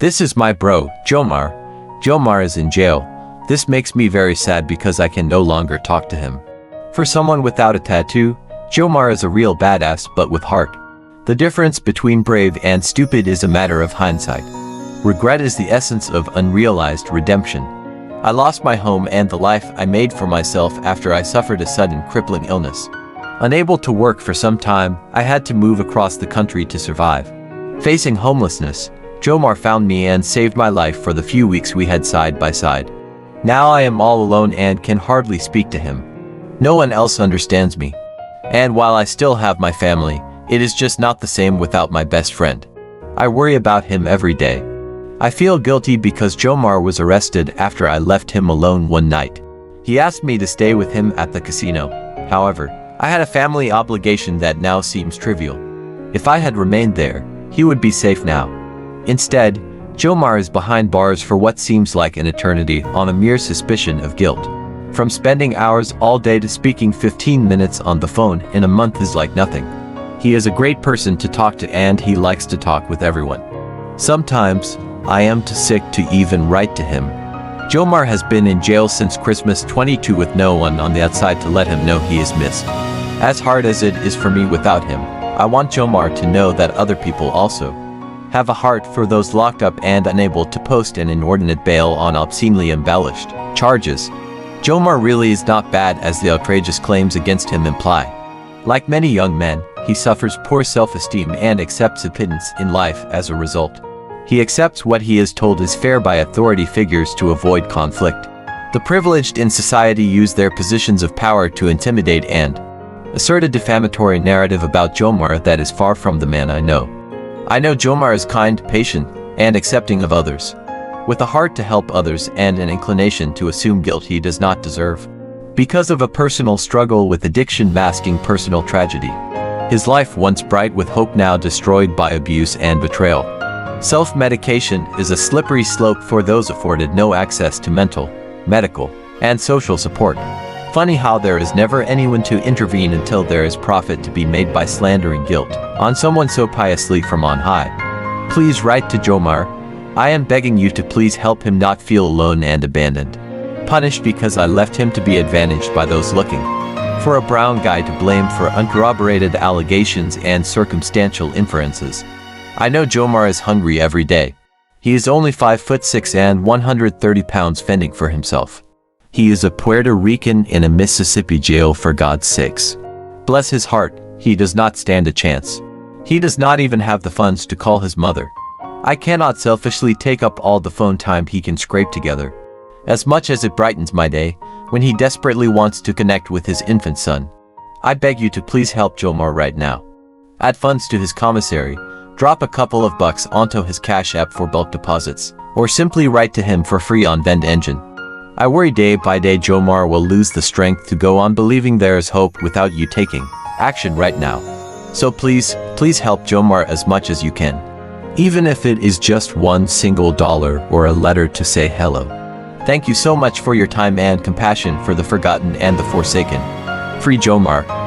This is my bro, Jomar. Jomar is in jail. This makes me very sad because I can no longer talk to him. For someone without a tattoo, Jomar is a real badass but with heart. The difference between brave and stupid is a matter of hindsight. Regret is the essence of unrealized redemption. I lost my home and the life I made for myself after I suffered a sudden crippling illness. Unable to work for some time, I had to move across the country to survive. Facing homelessness, Jomar found me and saved my life for the few weeks we had side by side. Now I am all alone and can hardly speak to him. No one else understands me. And while I still have my family, it is just not the same without my best friend. I worry about him every day. I feel guilty because Jomar was arrested after I left him alone one night. He asked me to stay with him at the casino. However, I had a family obligation that now seems trivial. If I had remained there, he would be safe now. Instead, Jomar is behind bars for what seems like an eternity on a mere suspicion of guilt. From spending hours all day to speaking 15 minutes on the phone in a month is like nothing. He is a great person to talk to and he likes to talk with everyone. Sometimes, I am too sick to even write to him. Jomar has been in jail since Christmas 22 with no one on the outside to let him know he is missed. As hard as it is for me without him, I want Jomar to know that other people also have a heart for those locked up and unable to post an inordinate bail on obscenely embellished charges. Jomar really is not bad as the outrageous claims against him imply. Like many young men, he suffers poor self-esteem and accepts a pittance in life as a result. He accepts what he is told is fair by authority figures to avoid conflict. The privileged in society use their positions of power to intimidate and assert a defamatory narrative about Jomar that is far from the man I know. I know Jomar is kind, patient, and accepting of others, with a heart to help others and an inclination to assume guilt he does not deserve. Because of a personal struggle with addiction masking personal tragedy. His life once bright with hope now destroyed by abuse and betrayal. Self-medication is a slippery slope for those afforded no access to mental, medical, and social support. Funny how there is never anyone to intervene until there is profit to be made by slandering guilt on someone so piously from on high. Please write to Jomar. I am begging you to please help him not feel alone and abandoned. Punished because I left him to be advantaged by those looking for a brown guy to blame for uncorroborated allegations and circumstantial inferences. I know Jomar is hungry every day. He is only 5'6" and 130 pounds fending for himself. He is a Puerto Rican in a Mississippi jail for God's sakes. Bless his heart, he does not stand a chance. He does not even have the funds to call his mother. I cannot selfishly take up all the phone time he can scrape together. As much as it brightens my day, when he desperately wants to connect with his infant son. I beg you to please help Jomar right now. Add funds to his commissary, drop a couple of bucks onto his Cash App for bulk deposits, or simply write to him for free on Vend Engine. I worry day by day Jomar will lose the strength to go on believing there is hope without you taking action right now. So please help Jomar as much as you can. Even if it is just $1 single or a letter to say hello. Thank you so much for your time and compassion for the forgotten and the forsaken. Free Jomar.